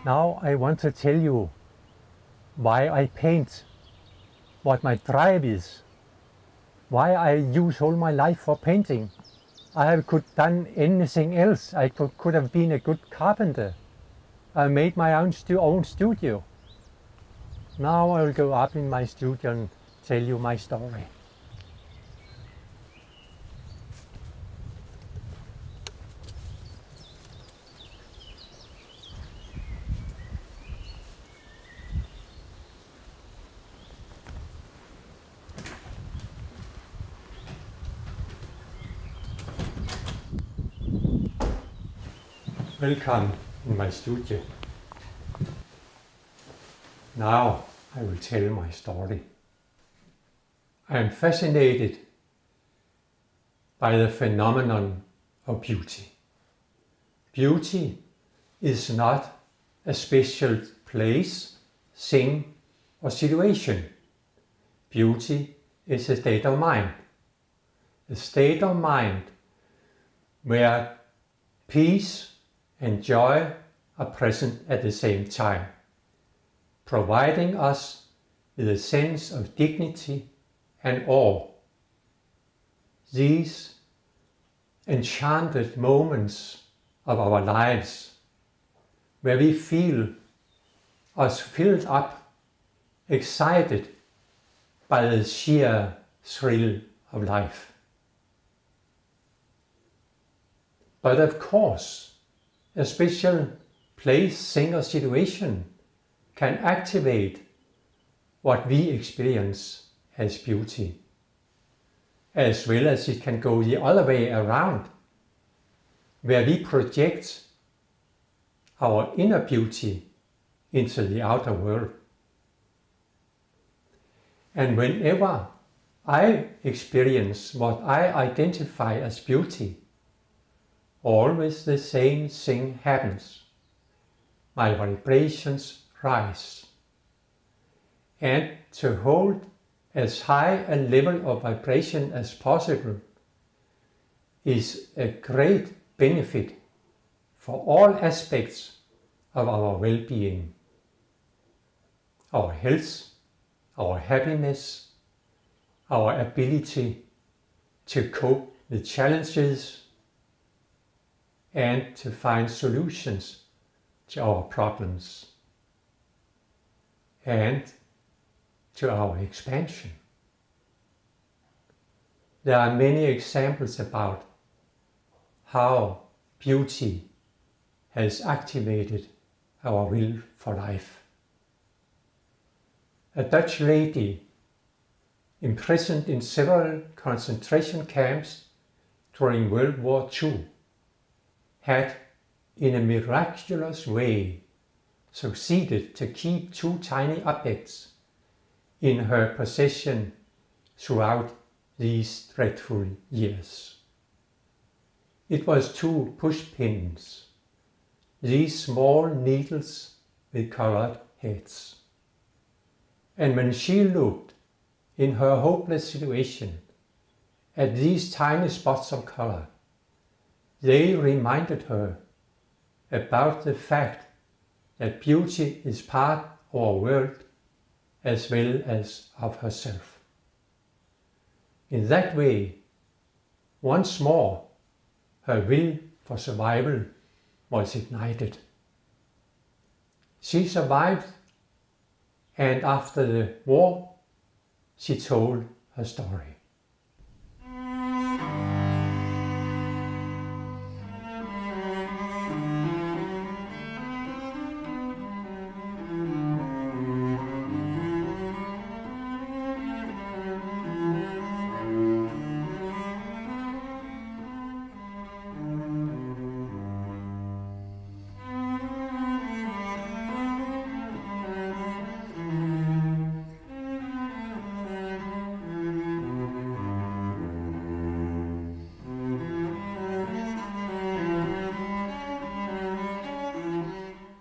Now I want to tell you why I paint, what my drive is, why I use all my life for painting. I could have done anything else. I could have been a good carpenter. I made my own studio. Now I will go up in my studio and tell you my story. Welcome in my studio. Now I will tell my story. I am fascinated by the phenomenon of beauty. Beauty is not a special place, thing, or situation. Beauty is a state of mind. A state of mind where peace and joy are present at the same time, providing us with a sense of dignity and awe. These enchanted moments of our lives, where we feel us filled up, excited by the sheer thrill of life. But of course, a special place, thing, or situation can activate what we experience as beauty, as well as it can go the other way around, where we project our inner beauty into the outer world. And whenever I experience what I identify as beauty, always the same thing happens. My vibrations rise. And to hold as high a level of vibration as possible is a great benefit for all aspects of our well-being, our health, our happiness, our ability to cope with challenges, and to find solutions to our problems and to our expansion. There are many examples about how beauty has activated our will for life. A Dutch lady imprisoned in several concentration camps during World War II had, in a miraculous way, succeeded to keep two tiny objects in her possession throughout these dreadful years. It was two pushpins, these small needles with colored heads. And when she looked, in her hopeless situation, at these tiny spots of color, they reminded her about the fact that beauty is part of our world as well as of herself. In that way, once more, her will for survival was ignited. She survived, and after the war, she told her story.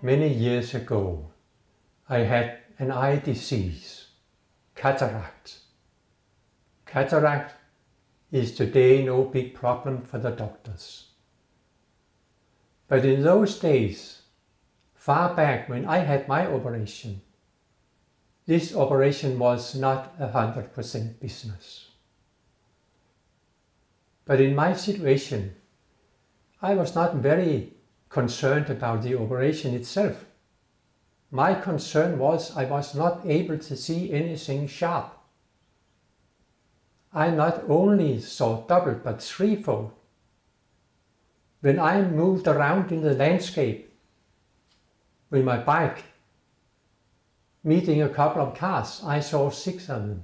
Many years ago, I had an eye disease, cataract. Cataract is today no big problem for the doctors. But in those days, far back when I had my operation, this operation was not 100% business. But in my situation, I was not very concerned about the operation itself. My concern was I was not able to see anything sharp. I not only saw double but threefold. When I moved around in the landscape with my bike, meeting a couple of cars, I saw 6 of them.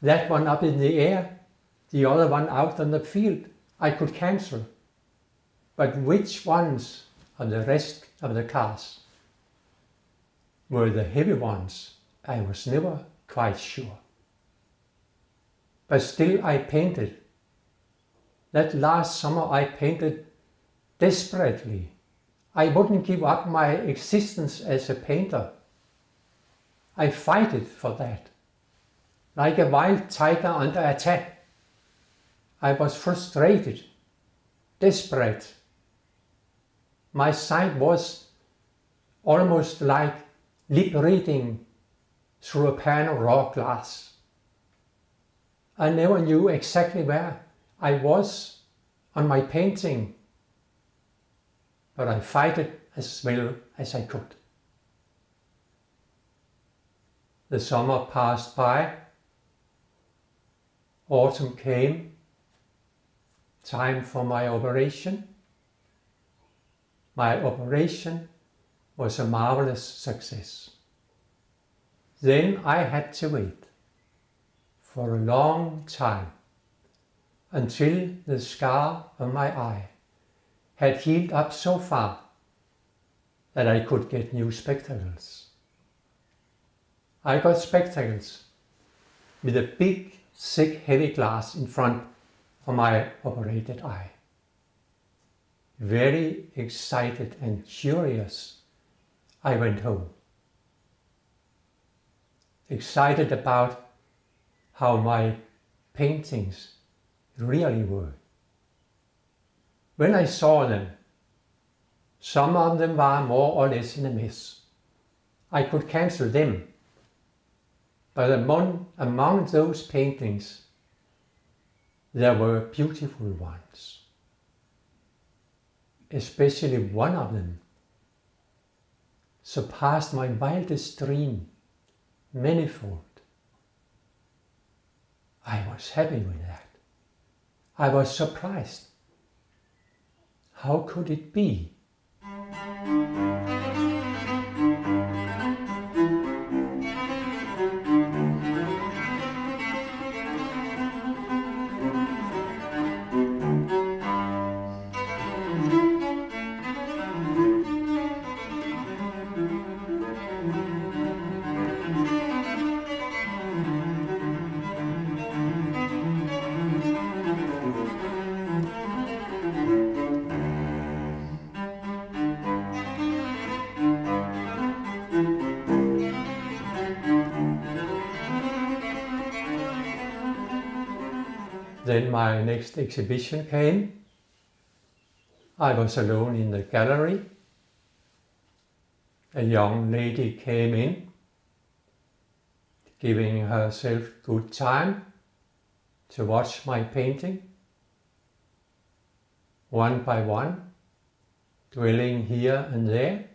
That one up in the air, the other one out on the field, I could cancel. But which ones of the rest of the cars were the heavy ones, I was never quite sure. But still I painted. That last summer I painted desperately. I wouldn't give up my existence as a painter. I fighted for that. Like a wild tiger under attack. I was frustrated, desperate. My sight was almost like lip reading through a pane of raw glass. I never knew exactly where I was on my painting, but I fighted as well as I could. The summer passed by, autumn came, time for my operation. My operation was a marvelous success. Then I had to wait for a long time until the scar on my eye had healed up so far that I could get new spectacles. I got spectacles with a big, thick, heavy glass in front of my operated eye. Very excited and curious, I went home. Excited about how my paintings really were. When I saw them, some of them were more or less in a mess. I could cancel them. But among those paintings, there were beautiful ones. Especially one of them surpassed my wildest dream manifold. I was happy with that. I was surprised. How could it be? Then my next exhibition came. I was alone in the gallery. A young lady came in, giving herself good time to watch my painting, one by one, dwelling here and there.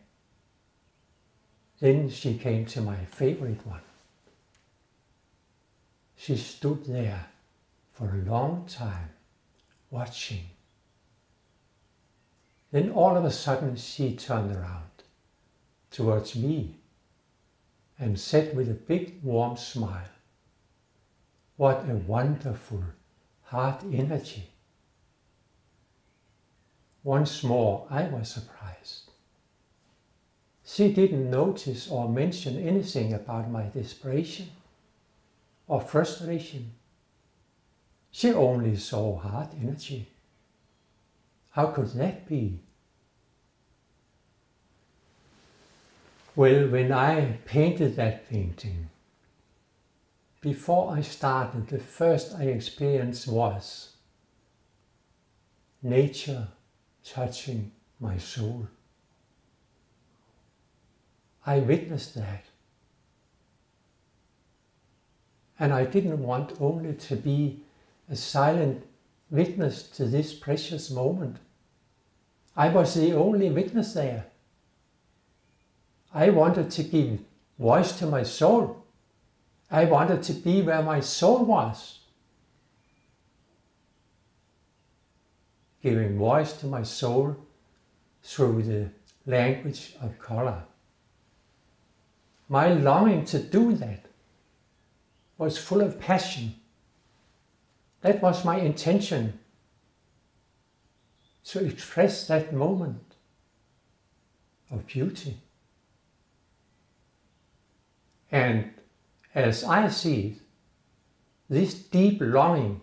Then she came to my favorite one. She stood there for a long time, watching. Then all of a sudden she turned around towards me and said with a big warm smile, "What a wonderful heart energy." Once more I was surprised. She didn't notice or mention anything about my desperation or frustration. She only saw heart energy. How could that be? Well, when I painted that painting, before I started, the first I experienced was nature touching my soul. I witnessed that. And I didn't want only to be a silent witness to this precious moment. I was the only witness there. I wanted to give voice to my soul. I wanted to be where my soul was. Giving voice to my soul through the language of color. My longing to do that was full of passion. That was my intention, to express that moment of beauty. And as I see it, this deep longing,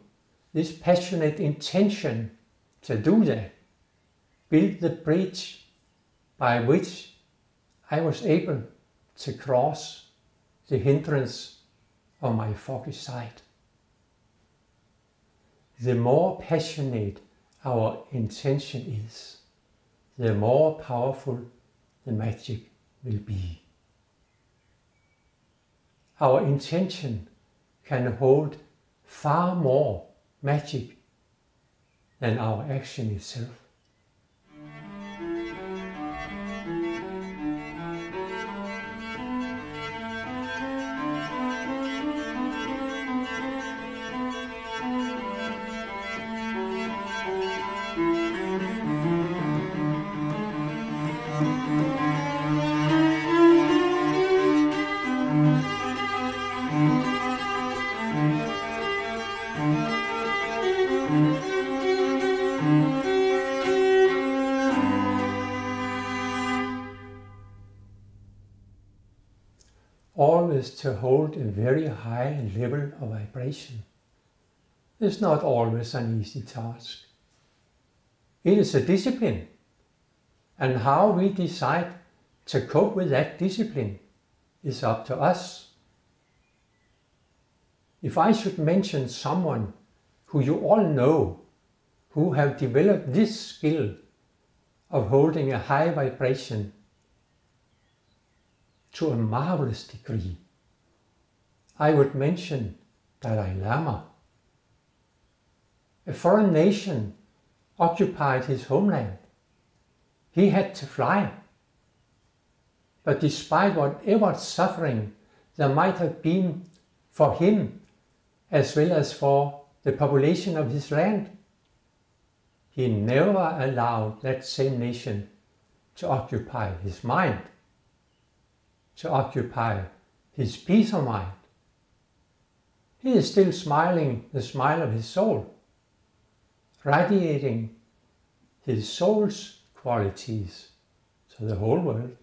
this passionate intention to do that, built the bridge by which I was able to cross the hindrance of my foggy sight. The more passionate our intention is, the more powerful the magic will be. Our intention can hold far more magic than our action itself. Always to hold a very high level of vibration is not always an easy task. It is a discipline, and how we decide to cope with that discipline is up to us. If I should mention someone who you all know who have developed this skill of holding a high vibration to a marvelous degree, I would mention Dalai Lama. A foreign nation occupied his homeland. He had to fly. But despite whatever suffering there might have been for him, as well as for the population of his land, he never allowed that same nation to occupy his mind, to occupy his peace of mind. He is still smiling the smile of his soul, radiating his soul's qualities to the whole world.